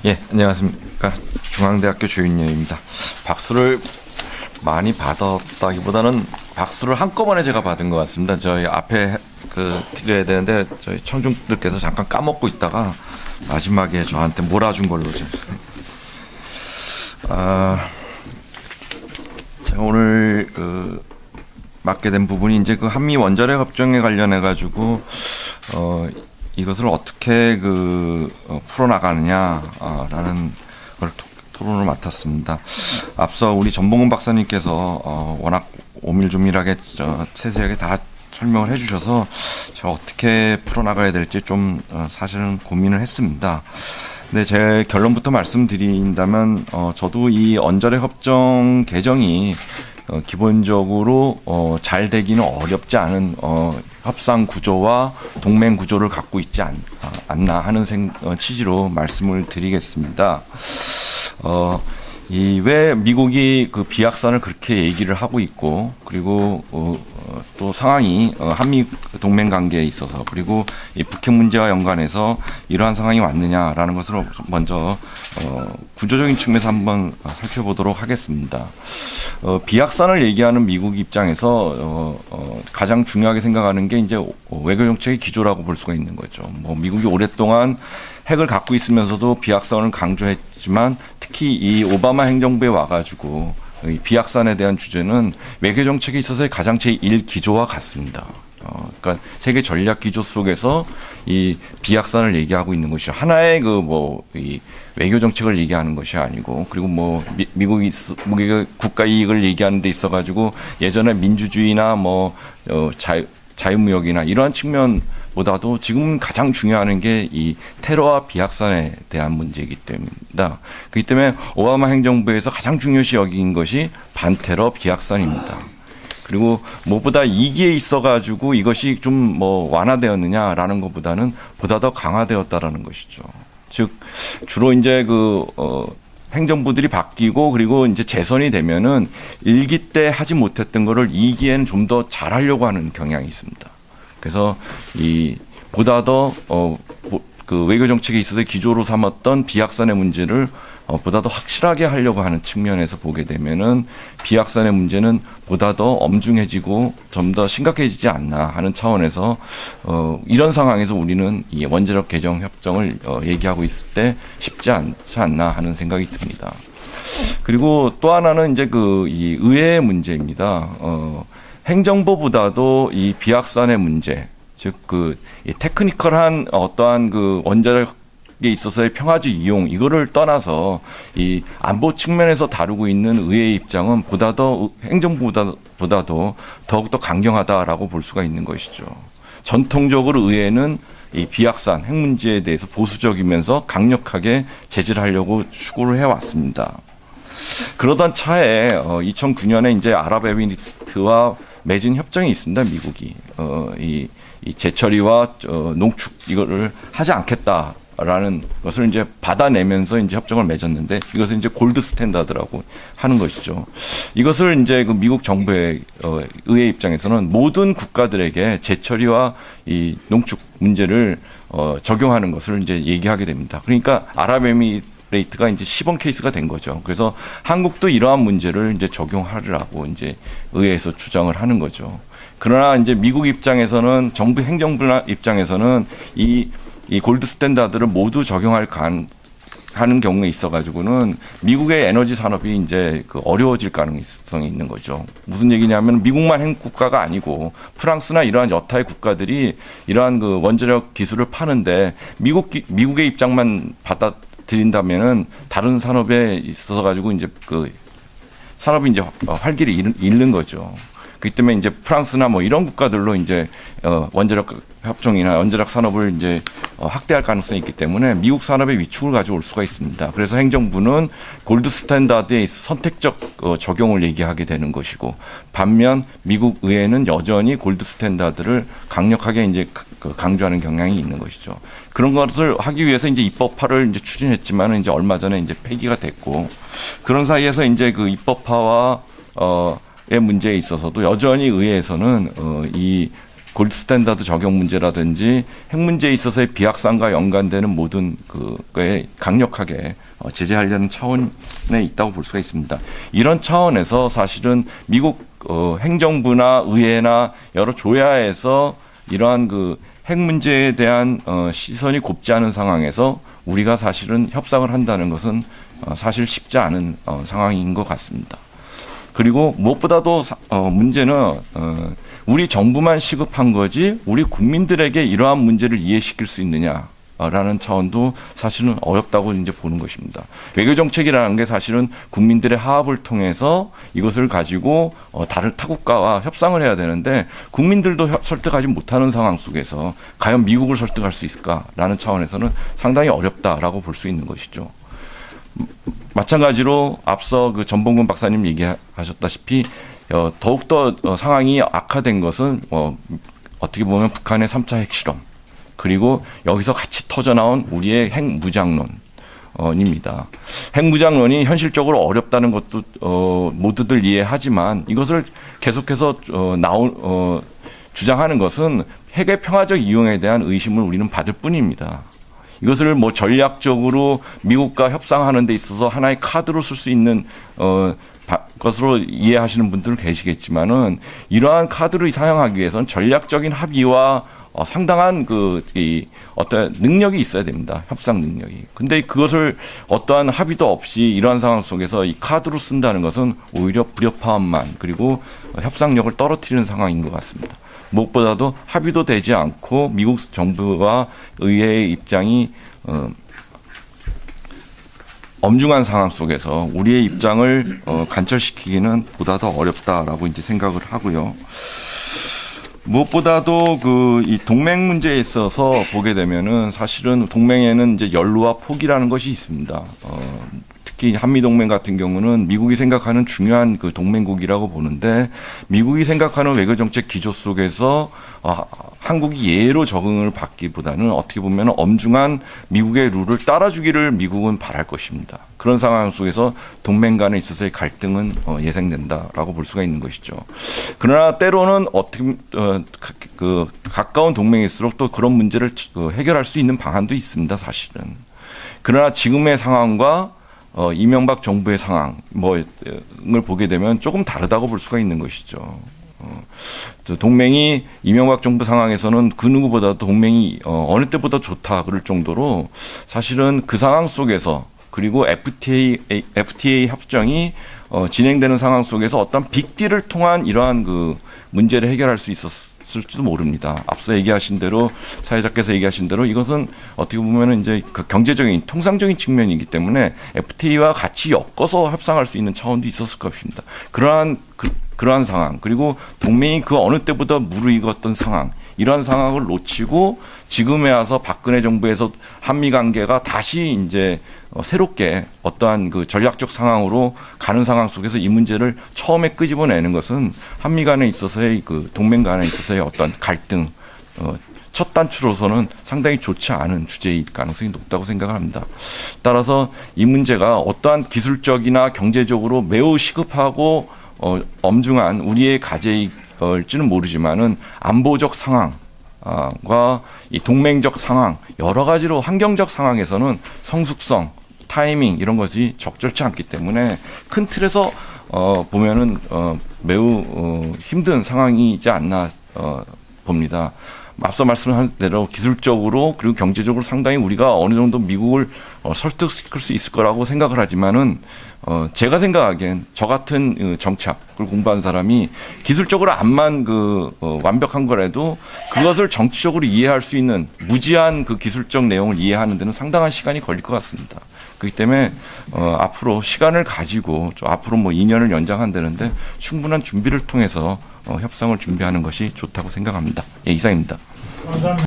예, 안녕하십니까. 중앙대학교 조윤여입니다. 박수를 많이 받았다기보다는 박수를 한꺼번에 제가 받은 것 같습니다. 저희 앞에 드려야 되는데 저희 청중들께서 잠깐 까먹고 있다가 마지막에 저한테 몰아준 걸로 제가 오늘 맡게 된 부분이 이제 한미 원자력 협정에 관련해 가지고 이것을 어떻게 풀어나가느냐라는 걸 토론을 맡았습니다. 앞서 우리 전봉훈 박사님께서 워낙 오밀조밀하게 세세하게 다 설명을 해주셔서 제가 어떻게 풀어나가야 될지 좀 사실은 고민을 했습니다. 근데 제 결론부터 말씀드린다면 저도 이 원자력 협정 개정이 기본적으로 잘 되기는 어렵지 않은 협상 구조와 동맹 구조를 갖고 있지 않나 하는 취지로 말씀을 드리겠습니다. 왜 미국이 비약산을 그렇게 얘기를 하고 있고, 그리고 또 상황이 한미 동맹 관계에 있어서, 그리고 이 북핵 문제와 연관해서 이러한 상황이 왔느냐라는 것을 먼저 구조적인 측면에서 한번 살펴보도록 하겠습니다. 비약산을 얘기하는 미국 입장에서 가장 중요하게 생각하는 게 이제 외교 정책의 기조라고 볼 수가 있는 거죠. 미국이 오랫동안 핵을 갖고 있으면서도 비약산을 강조했지만 특히 이 오바마 행정부에 와가지고 이 비약산에 대한 주제는 외교 정책에 있어서의 가장 제1 기조와 같습니다. 그러니까 세계 전략 기조 속에서 이 비약산을 얘기하고 있는 것이 하나의 이 외교 정책을 얘기하는 것이 아니고, 그리고 미국이 국가 이익을 얘기하는 데 있어 가지고 예전에 민주주의나 자유무역이나 이러한 측면보다도 지금 가장 중요한 게 이 테러와 비약산에 대한 문제이기 때문입니다. 그렇기 때문에 오바마 행정부에서 가장 중요시 여긴 것이 반테러 비약산입니다. 그리고 무엇보다 2기에 있어가지고 이것이 좀 완화되었느냐라는 것보다는 보다 더 강화되었다라는 것이죠. 즉, 주로 이제 행정부들이 바뀌고 그리고 이제 재선이 되면은 1기 때 하지 못했던 거를 2기에는 좀 더 잘하려고 하는 경향이 있습니다. 그래서 보다 더 외교 정책에 있어서 기조로 삼았던 비약산의 문제를 보다 더 확실하게 하려고 하는 측면에서 보게 되면은 비약산의 문제는 보다 더 엄중해지고 좀 더 심각해지지 않나 하는 차원에서 이런 상황에서 우리는 이 원자력 개정 협정을 얘기하고 있을 때 쉽지 않지 않나 하는 생각이 듭니다. 그리고 또 하나는 이제 이 의회의 문제입니다. 행정부보다도 이 비약산의 문제, 즉 이 테크니컬한 어떠한 원자력에 있어서의 평화주 이용, 이거를 떠나서 이 안보 측면에서 다루고 있는 의회의 입장은 보다 더 행정부보다도 더욱더 강경하다라고 볼 수가 있는 것이죠. 전통적으로 의회는 이 비약산 핵 문제에 대해서 보수적이면서 강력하게 제재를 하려고 추구를 해왔습니다. 그러던 차에 2009년에 이제 아랍에미리트와 맺은 협정이 있습니다. 미국이 이 재처리와 농축 이거를 하지 않겠다라는 것을 이제 받아내면서 이제 협정을 맺었는데, 이것을 이제 골드 스탠다드라고 하는 것이죠. 이것을 이제 미국 정부의 의회 입장에서는 모든 국가들에게 재처리와 이 농축 문제를 적용하는 것을 이제 얘기하게 됩니다. 그러니까 아랍에미레이트가 이제 시범 케이스가 된 거죠. 그래서 한국도 이러한 문제를 이제 적용하라고 이제 의회에서 주장을 하는 거죠. 그러나 이제 미국 입장에서는, 정부 행정부 입장에서는 이 골드 스탠다드를 모두 적용할 하는 경우에 있어가지고는 미국의 에너지 산업이 이제 어려워질 가능성이 있는 거죠. 무슨 얘기냐면 미국만 핵국가가 아니고 프랑스나 이러한 여타의 국가들이 이러한 원자력 기술을 파는데 미국의 입장만 받아들인다면은 다른 산업에 있어서 가지고 이제 산업이 이제 활기를 잃는 거죠. 그렇기 때문에 이제 프랑스나 이런 국가들로 이제 원자력 협정이나 원자력 산업을 이제 확대할 가능성이 있기 때문에 미국 산업의 위축을 가져올 수가 있습니다. 그래서 행정부는 골드 스탠다드의 선택적 적용을 얘기하게 되는 것이고, 반면 미국 의회는 여전히 골드 스탠다드를 강력하게 이제 강조하는 경향이 있는 것이죠. 그런 것을 하기 위해서 이제 입법화를 이제 추진했지만 이제 얼마 전에 이제 폐기가 됐고, 그런 사이에서 이제 입법화와 의 문제에 있어서도 여전히 의회에서는 이 골드 스탠다드 적용 문제라든지 핵 문제에 있어서의 비확산과 연관되는 모든 그거에 강력하게 제재하려는 차원에 있다고 볼 수가 있습니다. 이런 차원에서 사실은 미국 행정부나 의회나 여러 조야에서 이러한 그 핵 문제에 대한 시선이 곱지 않은 상황에서 우리가 사실은 협상을 한다는 것은 사실 쉽지 않은 상황인 것 같습니다. 그리고 무엇보다도 문제는 우리 정부만 시급한 거지 우리 국민들에게 이러한 문제를 이해시킬 수 있느냐라는 차원도 사실은 어렵다고 이제 보는 것입니다. 외교 정책이라는 게 사실은 국민들의 하합을 통해서 이것을 가지고 다른 타국가와 협상을 해야 되는데 국민들도 설득하지 못하는 상황 속에서 과연 미국을 설득할 수 있을까라는 차원에서는 상당히 어렵다라고 볼 수 있는 것이죠. 마찬가지로 앞서 그 전봉근 박사님 얘기하셨다시피 더욱더 상황이 악화된 것은 어떻게 보면 북한의 3차 핵실험 그리고 여기서 같이 터져나온 우리의 핵무장론입니다. 핵무장론이 현실적으로 어렵다는 것도 모두들 이해하지만 이것을 계속해서 주장하는 것은 핵의 평화적 이용에 대한 의심을 우리는 받을 뿐입니다. 이것을 뭐 전략적으로 미국과 협상하는 데 있어서 하나의 카드로 쓸 수 있는 것으로 이해하시는 분들 계시겠지만은 이러한 카드를 사용하기 위해서는 전략적인 합의와 상당한 어떤 능력이 있어야 됩니다. 협상 능력이. 근데 그것을 어떠한 합의도 없이 이러한 상황 속에서 이 카드로 쓴다는 것은 오히려 불협화음만 그리고 협상력을 떨어뜨리는 상황인 것 같습니다. 무엇보다도 합의도 되지 않고 미국 정부와 의회의 입장이 엄중한 상황 속에서 우리의 입장을 관철시키기는 보다 더 어렵다라고 이제 생각을 하고요. 무엇보다도 이 동맹 문제에 있어서 보게 되면은 사실은 동맹에는 이제 연루와 포기라는 것이 있습니다. 특히 한미동맹 같은 경우는 미국이 생각하는 중요한 그 동맹국이라고 보는데 미국이 생각하는 외교정책 기조 속에서 한국이 예로 적응을 받기보다는 어떻게 보면 엄중한 미국의 룰을 따라주기를 미국은 바랄 것입니다. 그런 상황 속에서 동맹 간에 있어서의 갈등은 예상된다라고 볼 수가 있는 것이죠. 그러나 때로는 어떻게 가까운 동맹일수록 또 그런 문제를 해결할 수 있는 방안도 있습니다, 사실은. 그러나 지금의 상황과 이명박 정부의 상황을 보게 되면 조금 다르다고 볼 수가 있는 것이죠. 동맹이 이명박 정부 상황에서는 그 누구보다도 동맹이 어느 때보다 좋다 그럴 정도로 사실은 그 상황 속에서 그리고 FTA 협정이 진행되는 상황 속에서 어떤 빅딜을 통한 이러한 그 문제를 해결할 수 있었을지도 모릅니다. 앞서 얘기하신 대로 사회자께서 얘기하신 대로 이것은 어떻게 보면은 이제 그 경제적인 통상적인 측면이기 때문에 FTA와 같이 엮어서 협상할 수 있는 차원도 있었을 것입니다. 그러한 상황 그리고 동맹이 그 어느 때보다 무르익었던 상황 이러한 상황을 놓치고 지금에 와서 박근혜 정부에서 한미 관계가 다시 이제 새롭게 어떠한 그 전략적 상황으로 가는 상황 속에서 이 문제를 처음에 끄집어내는 것은 한미 간에 있어서의 그 동맹 간에 있어서의 어떤 갈등 첫 단추로서는 상당히 좋지 않은 주제일 가능성이 높다고 생각을 합니다. 따라서 이 문제가 어떠한 기술적이나 경제적으로 매우 시급하고 엄중한 우리의 과제일지는 모르지만은 안보적 상황과 이 동맹적 상황 여러 가지로 환경적 상황에서는 성숙성, 타이밍 이런 것이 적절치 않기 때문에 큰 틀에서 보면은 매우 힘든 상황이지 않나 봅니다. 앞서 말씀한 대로 기술적으로 그리고 경제적으로 상당히 우리가 어느 정도 미국을 설득시킬 수 있을 거라고 생각을 하지만은 제가 생각하기엔 저 같은 정치학을 공부한 사람이 기술적으로 암만 완벽한 거라도 그것을 정치적으로 이해할 수 있는 무지한 그 기술적 내용을 이해하는 데는 상당한 시간이 걸릴 것 같습니다. 그렇기 때문에 앞으로 시간을 가지고 앞으로 뭐 2년을 연장한다는데 충분한 준비를 통해서 협상을 준비하는 것이 좋다고 생각합니다. 예, 이상입니다. 감사합니다.